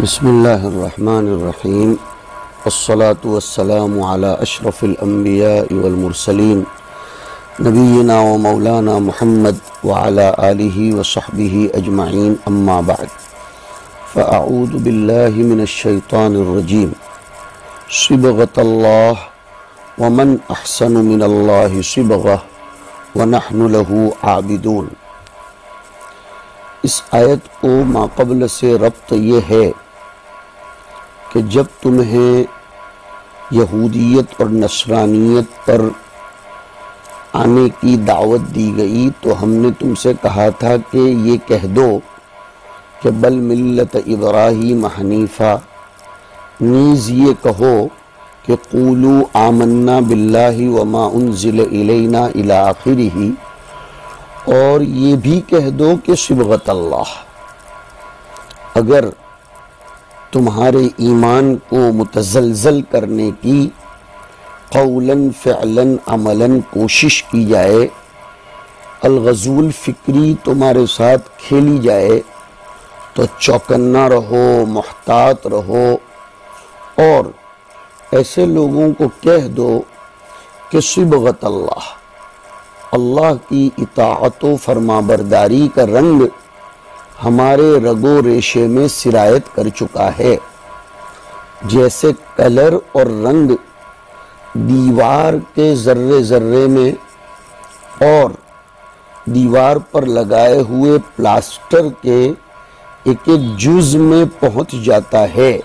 بسم اللہ الرحمن الرحیم والصلاة والسلام علی اشرف الانبیاء والمرسلین نبینا و مولانا محمد وعلی آلہ وصحبہ اجمعین اما بعد فاعوذ باللہ من الشیطان الرجیم صبغۃ اللہ ومن احسن من اللہ صبغہ ونحن لہ عابدون۔ اس آیت کو ماقبل سے ربط یہ ہے کہ جب تمہیں یہودیت اور نصرانیت پر آنے کی دعوت دی گئی تو ہم نے تم سے کہا تھا کہ یہ کہہ دو کہ بل ملت ابراہیم حنیفہ، نیز یہ کہو کہ قولوا آمنا باللہ وما انزل الینا الی آخرہ، اور یہ بھی کہہ دو کہ صبغۃ اللہ۔ اگر تمہارے ایمان کو متزلزل کرنے کی قولاً فعلاً عملاً کوشش کی جائے، الغزو الفکری تمہارے ساتھ کھیلی جائے تو چوکنا رہو، محتاط رہو، اور ایسے لوگوں کو کہہ دو کہ صبغۃ اللہ، اللہ کی اطاعت و فرما برداری کا رنگ ہمارے رگ و ریشے میں سرایت کر چکا ہے۔ جیسے کلر اور رنگ دیوار کے ذرے ذرے میں اور دیوار پر لگائے ہوئے پلاسٹر کے ایک ایک جز میں پہنچ جاتا ہے،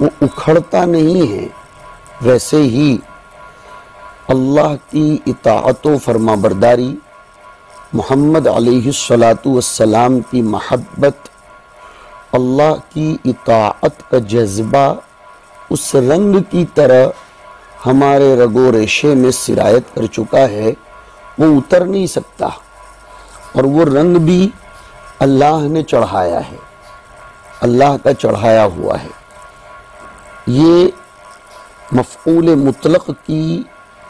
وہ اکھڑتا نہیں ہے، ویسے ہی اللہ کی اطاعت و فرما برداری، محمد علیہ السلام کی محبت، اللہ کی اطاعت کا جذبہ اس رنگ کی طرح ہمارے رگ و ریشے میں سرایت کر چکا ہے، وہ اتر نہیں سکتا، اور وہ رنگ بھی اللہ نے چڑھایا ہے، اللہ کا چڑھایا ہوا ہے۔ یہ مفعول مطلق کی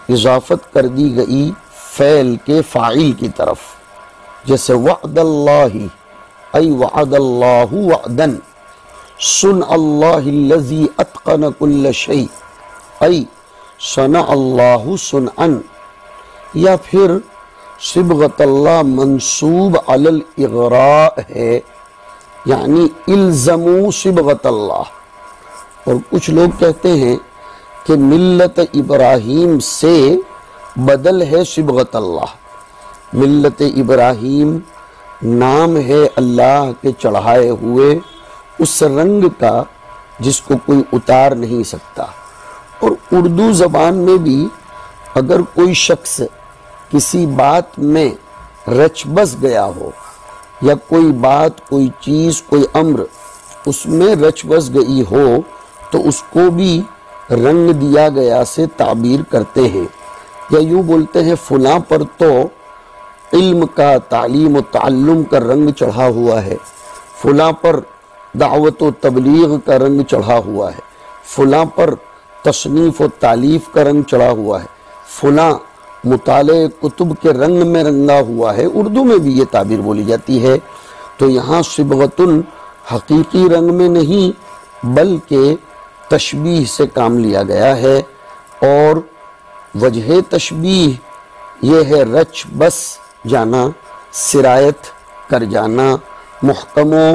اضافت کر دی گئی فعل کے فاعل کی طرف، جیسے وعد اللہ ای وعد اللہ وعدا، صنع اللہ الذی اتقن کل شیء ای صنع اللہ صنعا، یا پھر صبغۃ اللہ منصوب علی الاغراء ہے، یعنی الزموا صبغۃ اللہ۔ اور کچھ لوگ کہتے ہیں کہ ملت ابراہیم سے بدل ہے صبغۃ اللہ۔ ملت ابراہیم نام ہے اللہ کے چڑھائے ہوئے اس رنگ کا جس کو کوئی اتار نہیں سکتا۔ اور اردو زبان میں بھی اگر کوئی شخص کسی بات میں رچ بس گیا ہو، یا کوئی بات، کوئی چیز، کوئی امر اس میں رچ بس گئی ہو، تو اس کو بھی رنگ دیا گیا سے تعبیر کرتے ہیں، یا یوں بولتے ہیں فلاں پر تو علم کا، تعلیم و تعلم کا رنگ چڑھا ہوا ہے، فلاں پر دعوت و تبلیغ کا رنگ چڑھا ہوا ہے، فلاں پر تصنیف و تالیف کا رنگ چڑھا ہوا ہے، فلاں مطالعہ کتب کے رنگ میں رنگا ہوا ہے۔ اردو میں بھی یہ تعبیر بولی جاتی ہے۔ تو یہاں صبغۃ حقیقی رنگ میں نہیں بلکہ تشبیہ سے کام لیا گیا ہے، اور وجہ تشبیہ یہ ہے رچ بس جانا، سرایت کر جانا، محکم و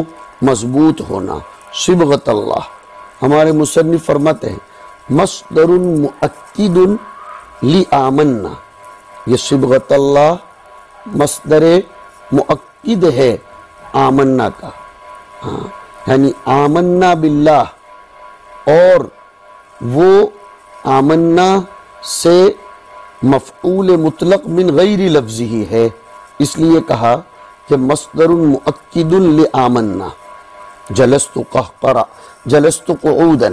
مضبوط ہونا۔ صبغۃ اللہ، ہمارے مصنف فرماتے ہیں مصدر مؤکد لآمنا، یہ صبغۃ اللہ مصدر مؤکد ہے آمنا کا، یعنی آمنا باللہ، اور وہ آمنا سے مفعول مطلق من غیر لفظ ہی ہے، اس لیے کہا کہ مصدر مؤکد لآمنا، جلست قہقرا، جلست قعودا،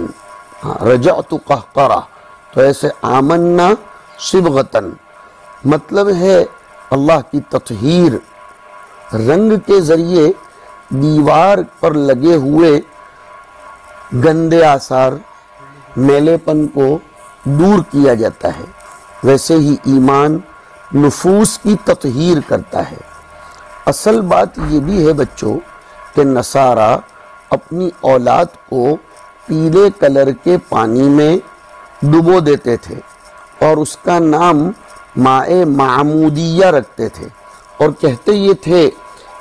رجعت قہقرا، تو ایسے آمنا صبغتاً مطلب ہے اللہ کی تطہیر، رنگ کے ذریعے دیوار پر لگے ہوئے گندے آثار، میلے پن کو دور کیا جاتا ہے، ویسے ہی ایمان نفوس کی تطہیر کرتا ہے۔ اصل بات یہ بھی ہے بچوں کہ نصارہ اپنی اولاد کو پیلے کلر کے پانی میں ڈبو دیتے تھے اور اس کا نام ماء معمودیہ رکھتے تھے، اور کہتے یہ تھے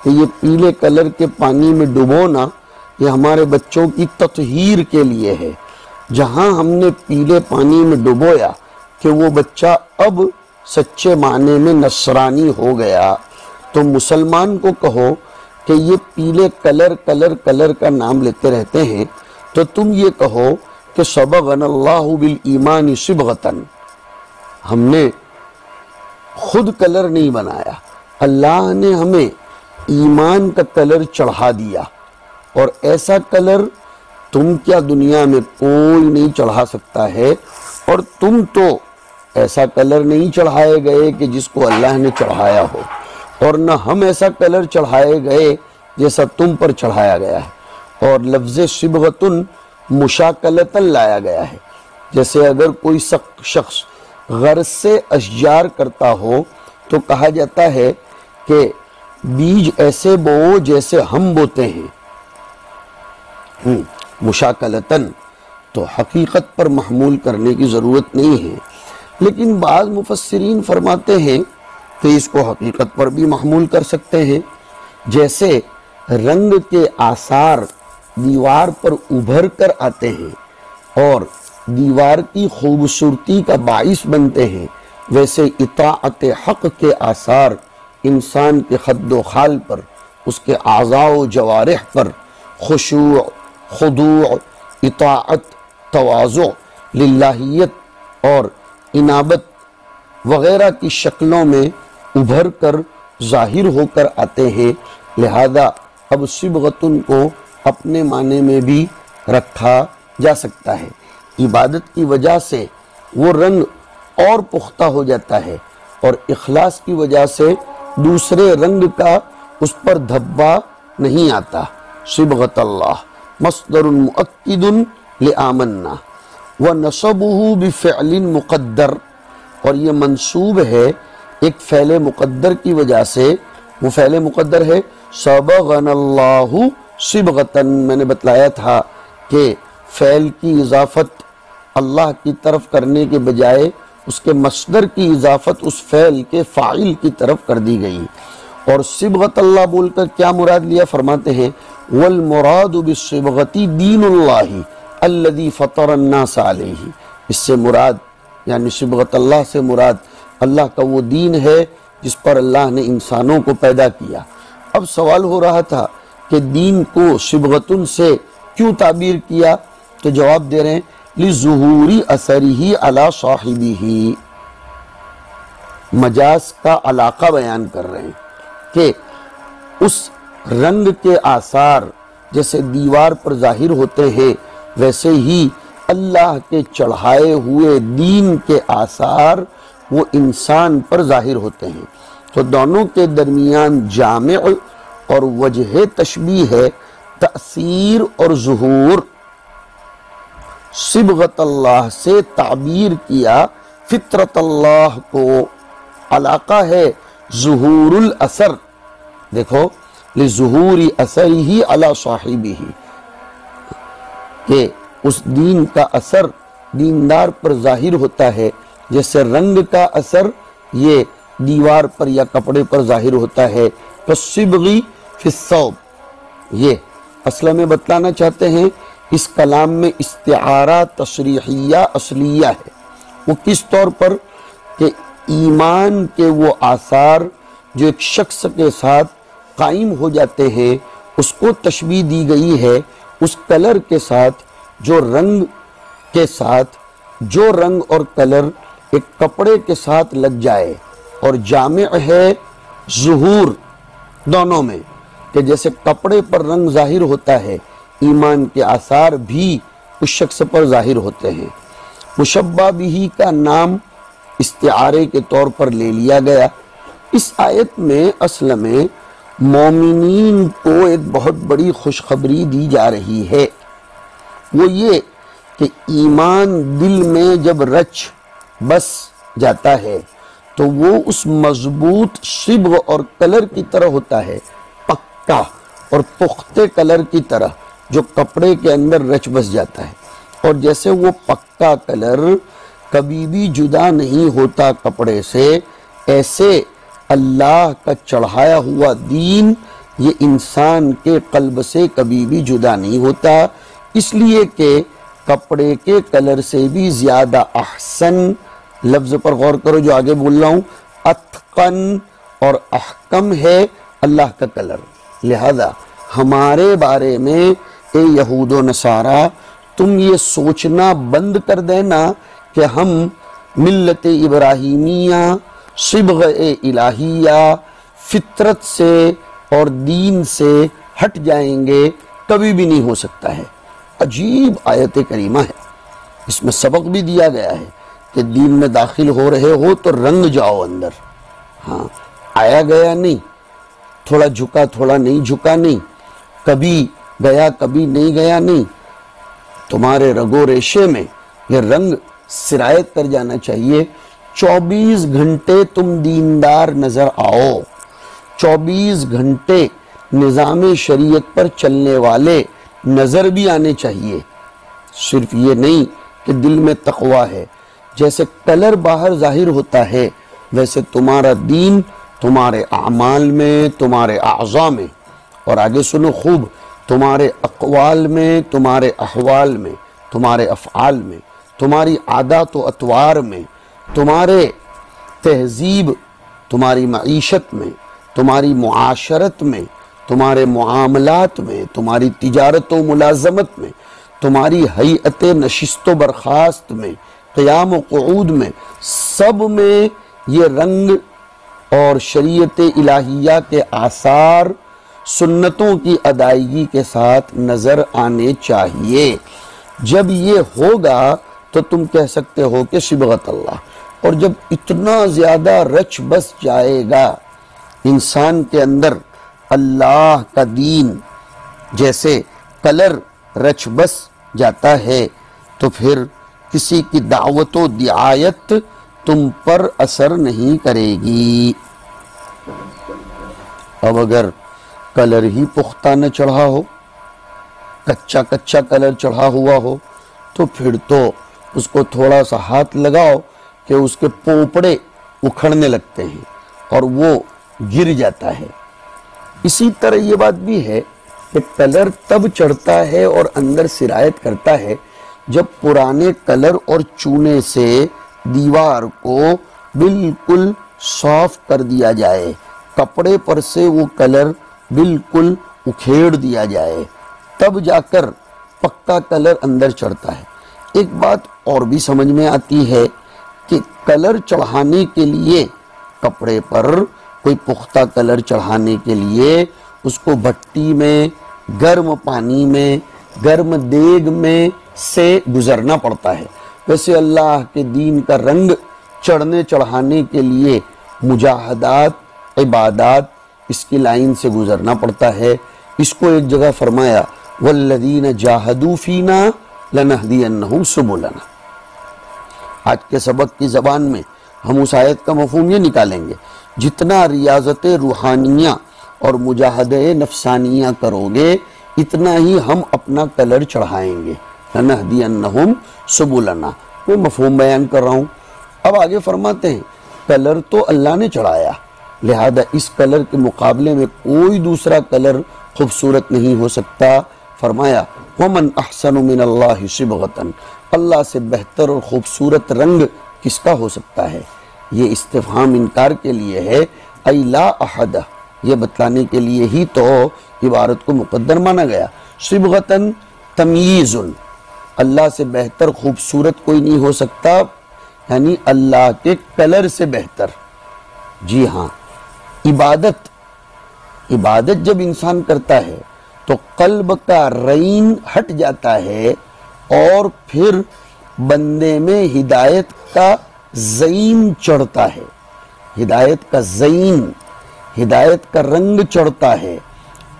کہ یہ پیلے کلر کے پانی میں ڈبونا یہ ہمارے بچوں کی تطہیر کے لیے ہے۔ جہاں ہم نے پیلے پانی میں ڈبویا کہ وہ بچہ اب سچے معنی میں نصرانی ہو گیا، تو مسلمان کو کہو کہ یہ پیلے کلر کا نام لیتے رہتے ہیں، تو تم یہ کہو کہ صبغنا اللہ بالایمان صبغتاً، ہم نے خود کلر نہیں بنایا، اللہ نے ہمیں ایمان کا کلر چڑھا دیا، اور ایسا کلر تم کیا دنیا میں کوئی نہیں چڑھا سکتا ہے، اور تم تو ایسا کلر نہیں چڑھائے گئے کہ جس کو اللہ نے چڑھایا ہو، اور نہ ہم ایسا کلر چڑھائے گئے جیسا تم پر چڑھایا گیا ہے۔ اور لفظ صبغتن مشاکلتن لایا گیا ہے، جیسے اگر کوئی شخص غرض سے اشجار کرتا ہو تو کہا جاتا ہے کہ بیج ایسے بو جیسے ہم بوتے ہیں، مشاکلتن، تو حقیقت پر محمول کرنے کی ضرورت نہیں ہے، لیکن بعض مفسرین فرماتے ہیں کہ اس کو حقیقت پر بھی محمول کر سکتے ہیں، جیسے رنگ کے آثار دیوار پر ابھر کر آتے ہیں اور دیوار کی خوبصورتی کا باعث بنتے ہیں، ویسے اطاعت حق کے آثار انسان کے خد و خال پر، اس کے اعضاء و جوارح پر خشوع، خضوع، اطاعت، تواضع، للہیت اور انابت وغیرہ کی شکلوں میں ابھر کر ظاہر ہو کر آتے ہیں۔ لہذا اب صبغتن کو اپنے معنی میں بھی رکھا جا سکتا ہے۔ عبادت کی وجہ سے وہ رنگ اور پختہ ہو جاتا ہے، اور اخلاص کی وجہ سے دوسرے رنگ کا اس پر دھبا نہیں آتا۔ صبغت اللہ مصدر مؤکد لآمنا ونصبه بفعل مقدر، اور یہ منصوب ہے ایک فعل مقدر کی وجہ سے، وہ فعل مقدر ہے صبغنا اللہ صبغتاً۔ میں نے بتلایا تھا کہ فعل کی اضافت اللہ کی طرف کرنے کے بجائے اس کے مصدر کی اضافت اس فعل کے فاعل کی طرف کر دی گئی، اور صبغت اللہ بول کر کیا مراد لیا؟ فرماتے ہیں والمراد بالصبغۃ دین اللہ الذی فطر الناس علیہ، اس سے مراد یعنی صبغت اللہ سے مراد اللہ کا وہ دین ہے جس پر اللہ نے انسانوں کو پیدا کیا۔ اب سوال ہو رہا تھا کہ دین کو صبغتن سے کیوں تعبیر کیا، تو جواب دے رہے ہیں لِظُهُورِ أَثَرِهِ عَلَى صَاحِبِهِ، مجاز کا علاقہ بیان کر رہے ہیں کہ اس رنگ کے آثار جیسے دیوار پر ظاہر ہوتے ہیں، ویسے ہی اللہ کے چڑھائے ہوئے دین کے آثار وہ انسان پر ظاہر ہوتے ہیں۔ تو دونوں کے درمیان جامع اور وجہ تشبیہ ہے تأثیر اور ظہور۔ صبغت اللہ سے تعبیر کیا فطرت اللہ کو، علاقہ ہے ظہور الاثر، دیکھو لظہور اثرہ علی صاحبہ، کہ اس دین کا اثر دیندار پر ظاہر ہوتا ہے، جیسے رنگ کا اثر یہ دیوار پر یا کپڑے پر ظاہر ہوتا ہے۔ فالصبغی فی الثوب، یہ اصل میں بتلانا چاہتے ہیں اس کلام میں استعارہ تصریحیہ اصلیہ ہے۔ وہ کس طور پر کہ ایمان کے وہ آثار جو ایک شخص کے ساتھ قائم ہو جاتے ہیں، اس کو تشبیہ دی گئی ہے اس کلر کے ساتھ جو رنگ کے ساتھ، جو رنگ اور کلر ایک کپڑے کے ساتھ لگ جائے، اور جامع ہے ظہور دونوں میں، کہ جیسے کپڑے پر رنگ ظاہر ہوتا ہے، ایمان کے آثار بھی اس شخص پر ظاہر ہوتے ہیں۔ مشبہ بہ کا نام استعارے کے طور پر لے لیا گیا۔ اس آیت میں اصل میں مومنین کو ایک بہت بڑی خوشخبری دی جا رہی ہے، وہ یہ کہ ایمان دل میں جب رچ بس جاتا ہے تو وہ اس مضبوط صبغ اور کلر کی طرح ہوتا ہے، پکا اور پختہ کلر کی طرح، جو کپڑے کے اندر رچ بس جاتا ہے، اور جیسے وہ پکا کلر کبھی بھی جدا نہیں ہوتا کپڑے سے، ایسے اللہ کا چڑھایا ہوا دین یہ انسان کے قلب سے کبھی بھی جدا نہیں ہوتا، اس لیے کہ کپڑے کے کلر سے بھی زیادہ احسن، لفظ پر غور کرو جو آگے بول رہا ہوں، اتقن اور احکم ہے اللہ کا کلر۔ لہذا ہمارے بارے میں اے یہود و نصارہ تم یہ سوچنا بند کر دینا کہ ہم ملت ابراہیمیہ، صبغ الہیہ، فطرت سے اور دین سے ہٹ جائیں گے، کبھی بھی نہیں ہو سکتا ہے۔ عجیب آیت کریمہ ہے، اس میں سبق بھی دیا گیا ہے کہ دین میں داخل ہو رہے ہو تو رنگ جاؤ اندر، ہاں آیا گیا نہیں، تھوڑا جھکا تھوڑا نہیں جھکا نہیں، کبھی گیا کبھی نہیں گیا نہیں، تمہارے رگو ریشے میں یہ رنگ سرایت کر جانا چاہیے۔ 24 گھنٹے تم دیندار نظر آؤ، 24 گھنٹے نظام شریعت پر چلنے والے نظر بھی آنے چاہیے، صرف یہ نہیں کہ دل میں تقوی ہے۔ جیسے کلر باہر ظاہر ہوتا ہے ویسے تمہارا دین تمہارے اعمال میں، تمہارے اعضاء میں، اور آگے سنو خوب، تمہارے اقوال میں، تمہارے احوال میں، تمہارے افعال میں، تمہاری عادات و اطوار میں، تمہارے تہذیب، تمہاری معیشت میں، تمہاری معاشرت میں، تمہارے معاملات میں، تمہاری تجارت و ملازمت میں، تمہاری ہیئت نشست و برخاست میں، قیام و قعود میں، سب میں یہ رنگ اور شریعت الہیہ کے آثار سنتوں کی ادائیگی کے ساتھ نظر آنے چاہیے۔ جب یہ ہوگا تو تم کہہ سکتے ہو کہ صبغت اللہ، اور جب اتنا زیادہ رچ بس جائے گا انسان کے اندر اللہ کا دین جیسے کلر رچ بس جاتا ہے، تو پھر کسی کی دعوت و دعایت تم پر اثر نہیں کرے گی۔ اب اگر کلر ہی پختہ نہ چڑھا ہو، کچا کچا کلر چڑھا ہوا ہو، تو پھر تو اس کو تھوڑا سا ہاتھ لگاؤ کہ اس کے پوپڑے اکھڑنے لگتے ہیں اور وہ گر جاتا ہے۔ اسی طرح یہ بات بھی ہے کہ کلر تب چڑھتا ہے اور اندر سرایت کرتا ہے جب پرانے کلر اور چونے سے دیوار کو بالکل صاف کر دیا جائے، کپڑے پر سے وہ کلر بالکل اکھیڑ دیا جائے، تب جا کر پکا کلر اندر چڑھتا ہے۔ ایک بات اور بھی سمجھ میں آتی ہے کہ کلر چڑھانے کے لیے کپڑے پر کوئی پختہ کلر چڑھانے کے لیے اس کو بھٹی میں، گرم پانی میں، گرم دیگ میں سے گزرنا پڑتا ہے۔ ویسے اللہ کے دین کا رنگ چڑھنے چڑھانے کے لیے مجاہدات، عبادات، اس کی لائن سے گزرنا پڑتا ہے۔ اس کو ایک جگہ فرمایا والذین جاہدوا فینا لنہدینہم سبلنا۔ آج کے سبق کی زبان میں ہم اس آیت کا مفہوم یہ نکالیں گے، جتنا ریاضت روحانیہ اور مجاہدہ نفسانیہ کرو گے اتنا ہی ہم اپنا کلر چڑھائیں گے۔ لنہدینہم سبلنا، وہ مفہوم بیان کر رہا ہوں۔ اب آگے فرماتے ہیں کلر تو اللہ نے چڑھایا، لہذا اس کلر کے مقابلے میں کوئی دوسرا کلر خوبصورت نہیں ہو سکتا۔ فرمایا وَمَنْ أَحْسَنُ مِنَ اللَّهِ صِبْغَةً، اللہ سے بہتر اور خوبصورت رنگ کس کا ہو سکتا ہے؟ یہ استفہام انکار کے لیے ہے، اَيْ لَا أَحَدَ، یہ بتلانے کے لیے ہی تو عبارت کو مقدر مانا گیا۔ صبغةً تمییز، اللہ سے بہتر خوبصورت کوئی نہیں ہو سکتا، یعنی اللہ کے کلر سے بہتر۔ جی ہاں، عبادت جب انسان کرتا ہے تو قلب کا رین ہٹ جاتا ہے اور پھر بندے میں ہدایت کا زین چڑھتا ہے، ہدایت کا زین، ہدایت کا رنگ چڑھتا ہے،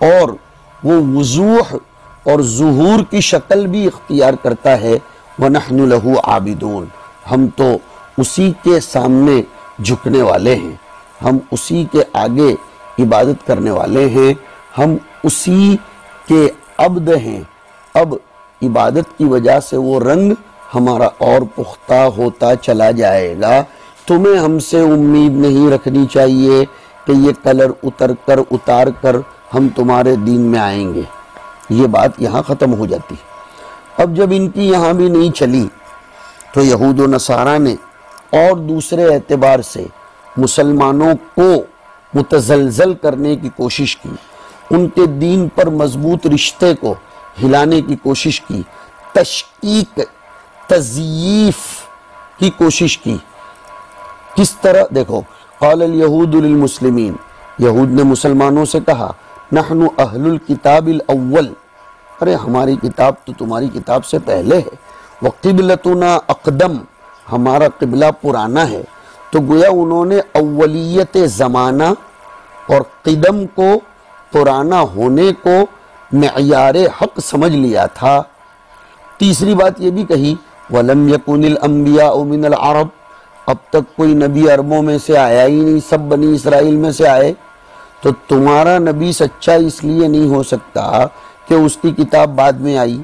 اور وہ وضوح اور ظہور کی شکل بھی اختیار کرتا ہے۔ وَنَحْنُ لَهُ عَابِدُونَ، ہم تو اسی کے سامنے جھکنے والے ہیں، ہم اسی کے آگے عبادت کرنے والے ہیں، ہم اسی کے عبد ہیں، اب عبادت کی وجہ سے وہ رنگ ہمارا اور پختہ ہوتا چلا جائے گا۔ تمہیں ہم سے امید نہیں رکھنی چاہیے کہ یہ کلر اتار کر ہم تمہارے دین میں آئیں گے۔ یہ بات یہاں ختم ہو جاتی۔ اب جب ان کی یہاں بھی نہیں چلی تو یہود و نصارہ نے اور دوسرے اعتبار سے مسلمانوں کو متزلزل کرنے کی کوشش کی، ان کے دین پر مضبوط رشتے کو ہلانے کی کوشش کی، تشکیک، تزییف کی کوشش کی۔ کس طرح؟ دیکھو، قال الیہود للمسلمین، یہود نے مسلمانوں سے کہا، نحن اہل الکتاب الاول، ارے ہماری کتاب تو تمہاری کتاب سے پہلے ہے، وقبلتنا اقدم، ہمارا قبلہ پرانا ہے۔ تو گویا انہوں نے اولیت زمانہ اور قدم کو، پرانا ہونے کو معیار حق سمجھ لیا تھا۔ تیسری بات یہ بھی کہی، وَلَمْ يَكُنِ الْأَنْبِيَاءُ مِنَ الْعَرَبِ، اب تک کوئی نبی عربوں میں سے آیا ہی نہیں، سب بنی اسرائیل میں سے آئے، تو تمہارا نبی سچا اس لیے نہیں ہو سکتا کہ اس کی کتاب بعد میں آئی،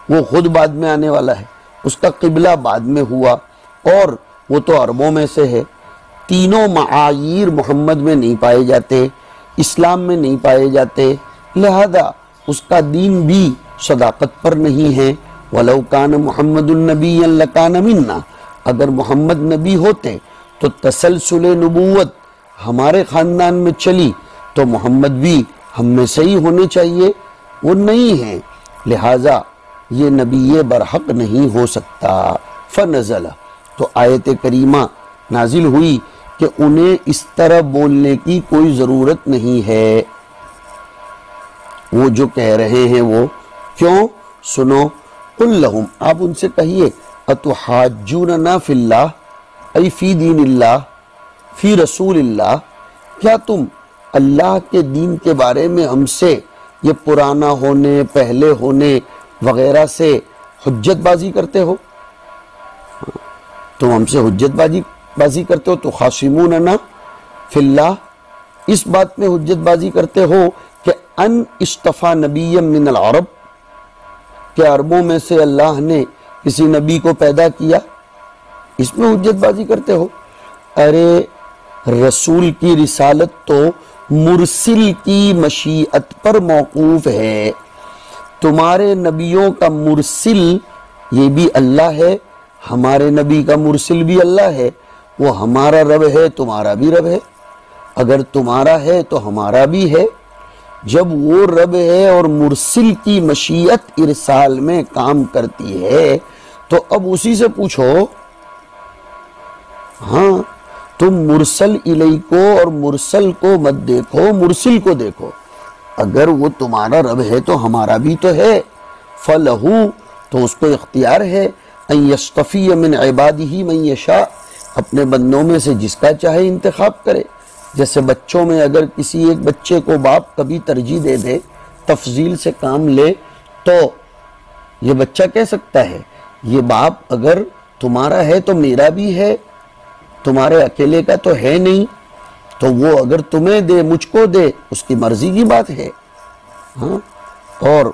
وہ خود بعد میں آنے والا ہے، اس کا قبلہ بعد میں ہوا، اور وہ تو عربوں میں سے ہے۔ تینوں معایر محمد میں نہیں پائے جاتے، اسلام میں نہیں پائے جاتے، لہذا اس کا دین بھی صداقت پر نہیں ہے۔ وَلَوْ كَانَ مُحَمَّدٌ نَبِيًّا لَكَانَ مِنَّا، اگر محمد نبی ہوتے تو تسلسل نبوت ہمارے خاندان میں چلی تو محمد بھی ہم میں سے ہی ہونے چاہیے، وہ نہیں ہیں، لہٰذا یہ نبی برحق نہیں ہو سکتا۔ فنزل، تو آیت کریمہ نازل ہوئی کہ انہیں اس طرح بولنے کی کوئی ضرورت نہیں ہے، وہ جو کہہ رہے ہیں وہ کیوں؟ سنو، قل لہم، آپ ان سے کہیے، اتحاجوننا فی اللہ، ای فی دین اللہ، فی رسول اللہ، کیا تم اللہ کے دین کے بارے میں ہم سے یہ پرانا ہونے، پہلے ہونے وغیرہ سے حجت بازی کرتے ہو؟ تم ہم سے حجت بازی کرتے ہو، تو خاصموننا فی اللہ، اس بات میں حجت بازی کرتے ہو کہ ان اصطفیٰ نبی من العرب، کہ عربوں میں سے اللہ نے کسی نبی کو پیدا کیا، اس میں حجت بازی کرتے ہو۔ ارے رسول کی رسالت تو مرسل کی مشیت پر موقوف ہے، تمہارے نبیوں کا مرسل یہ بھی اللہ ہے، ہمارے نبی کا مرسل بھی اللہ ہے، وہ ہمارا رب ہے، تمہارا بھی رب ہے، اگر تمہارا ہے تو ہمارا بھی ہے۔ جب وہ رب ہے اور مرسل کی مشیت ارسال میں کام کرتی ہے تو اب اسی سے پوچھو۔ ہاں، تم مرسل الیہ کو اور مرسل کو مت دیکھو، مرسل کو دیکھو، اگر وہ تمہارا رب ہے تو ہمارا بھی تو ہے۔ فَلَهُ، تو اس کو اختیار ہے، ان یصطفی من عبادہ من یشاء، اپنے بندوں میں سے جس کا چاہے انتخاب کرے۔ جیسے بچوں میں اگر کسی ایک بچے کو باپ کبھی ترجیح دے دے، تفضیل سے کام لے، تو یہ بچہ کہہ سکتا ہے یہ باپ اگر تمہارا ہے تو میرا بھی ہے، تمہارے اکیلے کا تو ہے نہیں، تو وہ اگر تمہیں دے، مجھ کو دے، اس کی مرضی کی بات ہے۔ ہاں، اور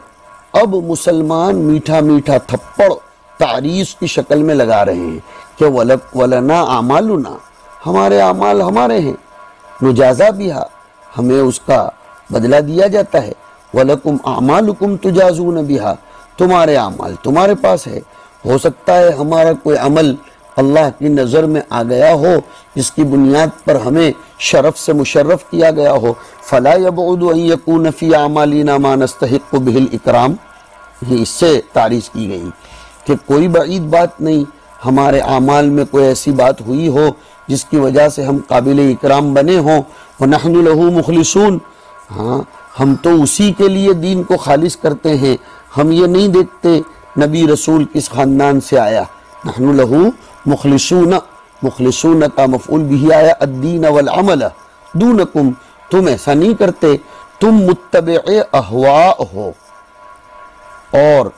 اب مسلمان میٹھا میٹھا تھپڑ تعریض کی شکل میں لگا رہے ہیں کہ وَلَنَا أَعْمَالُنَا، ہمارے اعمال ہمارے ہیں، نجازا بہا، ہمیں اس کا بدلہ دیا جاتا ہے، وَلَكُمْ أَعْمَالُكُمْ تُجَازُونَ بِهَا، تمہارے اعمال تمہارے پاس ہے۔ ہو سکتا ہے ہمارا کوئی عمل اللہ کی نظر میں آ گیا ہو جس کی بنیاد پر ہمیں شرف سے مشرف کیا گیا ہو، فَلَا يَبْعُدُ أَن يَكُونَ فِي أَعْمَالِنَا مَا نَسْتَحِقُّ بِهِ الْإِكْرَامِ، یہ اس سے تعریض کی گئی کہ کوئی بعید بات نہیں ہمارے اعمال میں کوئی ایسی بات ہوئی ہو جس کی وجہ سے ہم قابل اکرام بنے ہوں۔ وَنَحْنُ لَهُ مُخْلِصُونَ، ہاں ہم تو اسی کے لیے دین کو خالص کرتے ہیں، ہم یہ نہیں دیکھتے نبی رسول کس خاندان سے آیا۔ نحن لہو مخلصون، مخلصون کا مفعول بھی آیا الدین والعمل دونکم، تم ایسا نہیں کرتے، تم متبع احواء ہو، اور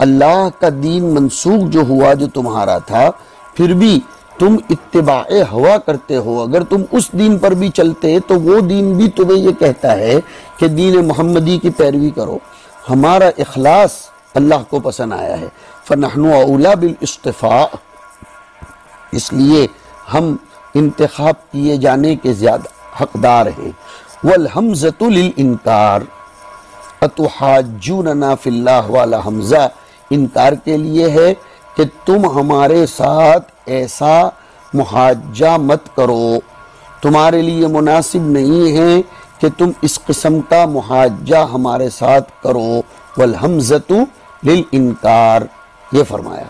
اللہ کا دین منسوخ جو ہوا جو تمہارا تھا، پھر بھی تم اتباع ہوا کرتے ہو۔ اگر تم اس دین پر بھی چلتے تو وہ دین بھی تمہیں یہ کہتا ہے کہ دین محمدی کی پیروی کرو۔ ہمارا اخلاص اللہ کو پسند آیا ہے۔ فَنَحْنُ أَوْلَى بِالْاصْطِفَاءِ، اس لیے ہم انتخاب کیے جانے کے زیادہ حقدار ہیں۔ وَالْحَمْزَةُ لِلْإِنْكَارِ، أَتُحَاجُّونَنَا فِي اللَّهِ والا حمزہ انکار کے لیے ہے کہ تم ہمارے ساتھ ایسا محاجہ مت کرو، تمہارے لیے مناسب نہیں ہے کہ تم اس قسم کا محاجہ ہمارے ساتھ کرو۔ والحمزۃ للانکار، یہ فرمایا۔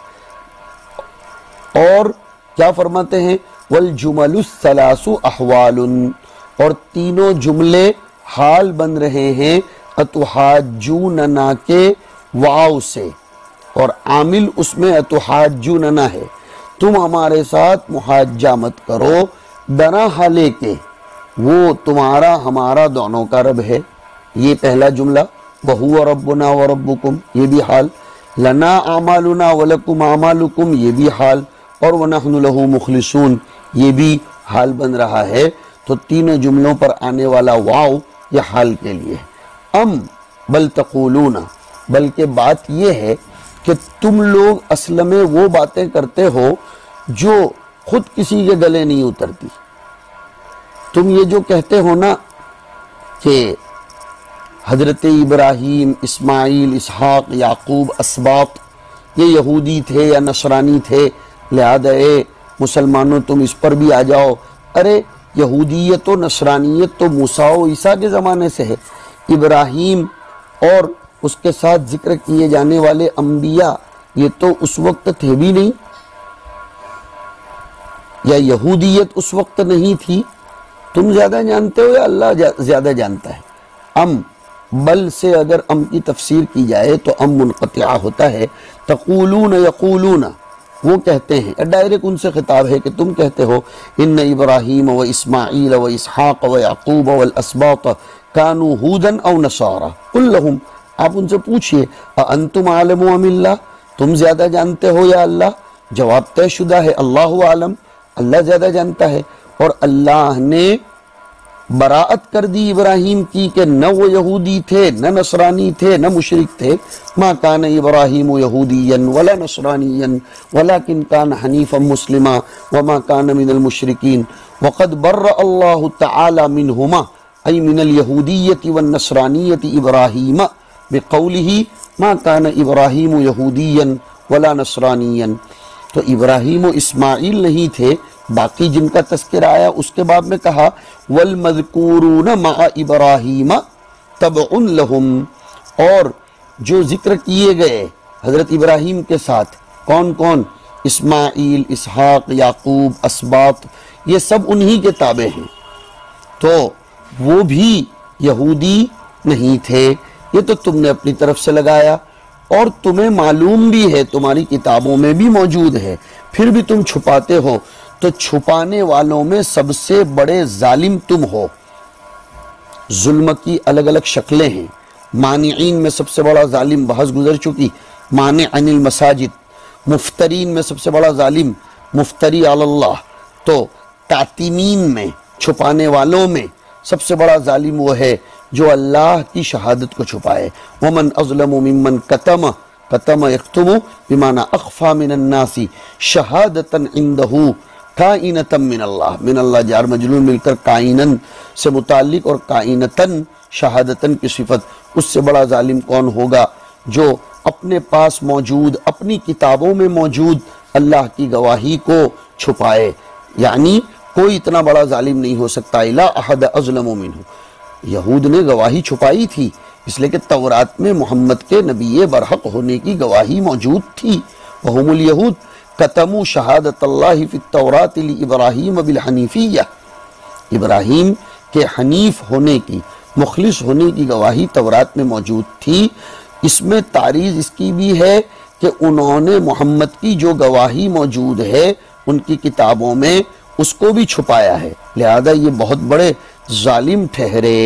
اور کیا فرماتے ہیں؟ والجمل الثلاث احوال، اور تینوں جملے حال بن رہے ہیں اتحاجوننا کے واو سے، اور عامل اس میں اتحاجوننا ہے، تم ہمارے ساتھ محاجہ مت کرو، بنا حالے کے وہ تمہارا ہمارا دونوں کا رب ہے، یہ پہلا جملہ۔ وَهُوَ رَبُّنَا وَرَبُّكُمْ، یہ بھی حال۔ لَنَا أَعْمَالُنَا وَلَكُمْ أَعْمَالُكُمْ، یہ بھی حال۔ اور وَنَحْنُ لَهُ مُخْلِصُونَ، یہ بھی حال بن رہا ہے۔ تو تینوں جملوں پر آنے والا واو یہ حال کے لیے۔ ام بل تقولون، بلکہ بات یہ ہے کہ تم لوگ اصل میں وہ باتیں کرتے ہو جو خود کسی کے گلے نہیں اترتی۔ تم یہ جو کہتے ہو نا کہ حضرت ابراہیم، اسماعیل، اسحاق، یعقوب اسباط یہ یہودی تھے یا نصرانی تھے، لہذا اے مسلمانوں تم اس پر بھی آ جاؤ۔ ارے یہودیت و نصرانیت تو موسیٰ و عیسیٰ کے زمانے سے ہے، ابراہیم اور اس کے ساتھ ذکر کیے جانے والے انبیاء یہ تو اس وقت تھے بھی نہیں، یا یہودیت اس وقت نہیں تھی۔ تم زیادہ جانتے ہو یا اللہ زیادہ جانتا ہے؟ ام بل سے اگر ام کی تفسیر کی جائے تو ام منقطعہ ہوتا ہے۔ تقولون یقولون، وہ کہتے ہیں، ڈائریکٹ ان سے خطاب ہے کہ تم کہتے ہو ان ابراہیم و اسماعیل و اسحاق و یعقوب والاسباط کانوا ھودا او نصارا قل لہم، آپ ان سے پوچھئے اانتم عالم ام اللہ، تم زیادہ جانتے ہو یا اللہ؟ جواب طے شدہ ہے، اللہ عالم، اللہ زیادہ جانتا ہے۔ اور اللہ نے براعت کر دی ابراہیم کی کہ نہ وہ یہودی تھے، نہ نصرانی تھے، نہ مشرک تھے۔ ما کان ابراہیم یہودیا ولا نصرانیا ولکن کان حنیفا مسلما وما کان من المشرکین وقد برأ اللہ تعالی منہما ای من الیہودیۃ والنصرانیۃ ابراہیم بقولہ ما کان ابراہیم یہودیا ولا نصرانیا۔ تو ابراہیم و اسماعیل نہیں تھے، باقی جن کا تذکرہ آیا اس کے بعد میں کہا والمذکورون مع ابراہیم تبع لہم، اور جو ذکر کیے گئے حضرت ابراہیم کے ساتھ کون کون؟ اسماعیل، اسحاق، یعقوب، اسباط، یہ سب انہی کے تابع ہیں، تو وہ بھی یہودی نہیں تھے۔ یہ تو تم نے اپنی طرف سے لگایا، اور تمہیں معلوم بھی ہے، تمہاری کتابوں میں بھی موجود ہے، پھر بھی تم چھپاتے ہو۔ تو چھپانے والوں میں سب سے بڑے ظالم تم ہو۔ ظلم کی الگ الگ شکلیں ہیں۔ مانعین میں سب سے بڑا ظالم بحث گزر چکی، مانع عن المساجد۔ مفترین میں سب سے بڑا ظالم مفتری علی اللہ۔ تو تعتیمین میں، چھپانے والوں میں سب سے بڑا ظالم وہ ہے جو اللہ کی شہادت کو چھپائے۔ ومن اظلم ممن کتم، کتم یکتم بمعنی اخفا من الناس شہادتا عندہ کائنتا من اللہ، من اللہ جار مجرور مل کر کائنن سے متعلق اور کائنتن شہادتن کی صفت۔ اس سے بڑا ظالم کون ہوگا جو اپنے پاس موجود، اپنی کتابوں میں موجود اللہ کی گواہی کو چھپائے، یعنی کوئی اتنا بڑا ظالم نہیں ہو سکتا۔ الا احد اظلم منہ، یہود نے گواہی چھپائی تھی، اس لیے کہ تورات میں محمد کے نبی برحق ہونے کی گواہی موجود تھی۔ وہم الیہود کتموا شہادت اللہ فی التوراۃ لابراہیم بالحنیفیہ، ابراہیم کے حنیف ہونے کی، مخلص ہونے کی گواہی تورات میں موجود تھی۔ اس میں تعریض اس کی بھی ہے کہ انہوں نے محمد کی جو گواہی موجود ہے ان کی کتابوں میں اس کو بھی چھپایا ہے، لہذا یہ بہت بڑے ظالم ٹھہرے۔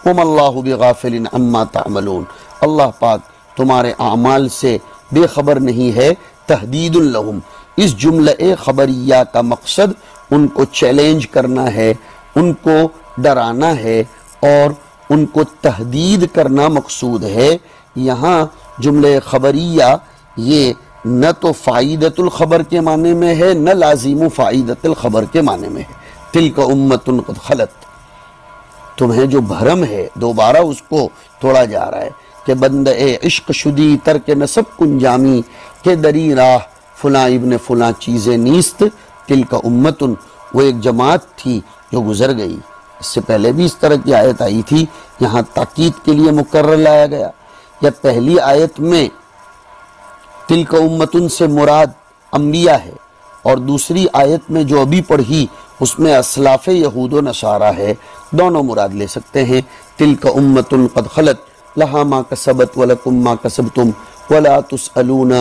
وَمَا اللَّهُ بِغَافِلٍ عَمَّا تَعْمَلُونَ، اللہ پاک تمہارے اعمال سے بے خبر نہیں ہے۔ تحدید لہم، اس جملہ خبریہ کا مقصد ان کو چیلنج کرنا ہے، ان کو ڈرانا ہے، اور ان کو تحدید کرنا مقصود ہے۔ یہاں جملے خبریہ یہ نہ تو فائدۃ الخبر کے معنی میں ہے، نہ لازم فائدۃ الخبر کے معنی میں ہے۔ تلک امۃ قد خلت، تمہیں جو بھرم ہے دوبارہ اس کو توڑا جا رہا ہے کہ بندہ عشق شدی ترک نسب کنجامی کہ دری راہ فلاں ابن فلاں چیزیں نیست، تلک امۃ وہ ایک جماعت تھی جو گزر گئی۔ اس سے پہلے بھی اس طرح کی آیت آئی تھی، یہاں تاکید کے لیے مکرر لایا گیا۔ یا پہلی آیت میں تلک امتن سے مراد انبیاء ہے، اور دوسری آیت میں جو ابھی پڑھی اس میں اسلاف یہود و نصارہ ہے، دونوں مراد لے سکتے ہیں۔ تلک امتن قد خلت لہا ما کسبت ولکم ما کسبتم ولا تسألون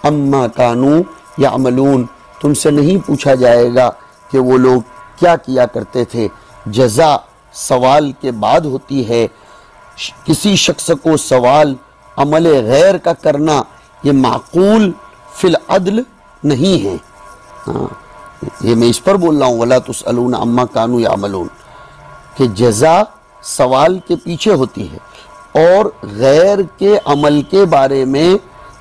عما کانوا یعملون، تم سے نہیں پوچھا جائے گا کہ وہ لوگ کیا کیا کرتے تھے۔ جزا سوال کے بعد ہوتی ہے، کسی شخص کو سوال عمل غیر کا کرنا یہ معقول فی العدل نہیں ہے۔ یہ میں اس پر بول رہا ہوں وَلَا تُسْأَلُونَ عَمَّا كَانُوا يَعْمَلُونَ، کہ جزا سوال کے پیچھے ہوتی ہے، اور غیر کے عمل کے بارے میں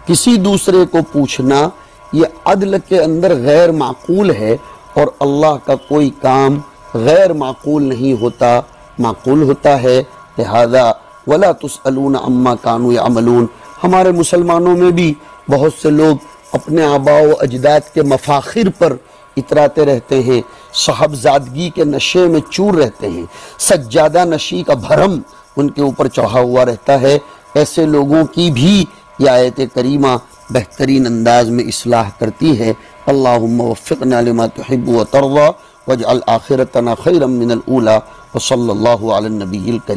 کسی دوسرے کو پوچھنا یہ عدل کے اندر غیر معقول ہے، اور اللہ کا کوئی کام غیر معقول نہیں ہوتا، معقول ہوتا ہے۔ لہذا وَلَا تُسْأَلُونَ عَمَّا كَانُوا يَعْمَلُونَ، ہمارے مسلمانوں میں بھی بہت سے لوگ اپنے آباء و اجداد کے مفاخر پر اتراتے رہتے ہیں، صاحبزادگی کے نشے میں چور رہتے ہیں، سجادہ نشی کا بھرم ان کے اوپر چڑھا ہوا رہتا ہے۔ ایسے لوگوں کی بھی یہ آیت کریمہ بہترین انداز میں اصلاح کرتی ہے۔ اللہم وفقنا لما تحب و ترضى واجعل آخرتنا خیرا من الاولی وصلی اللہ علی النبی الکریم۔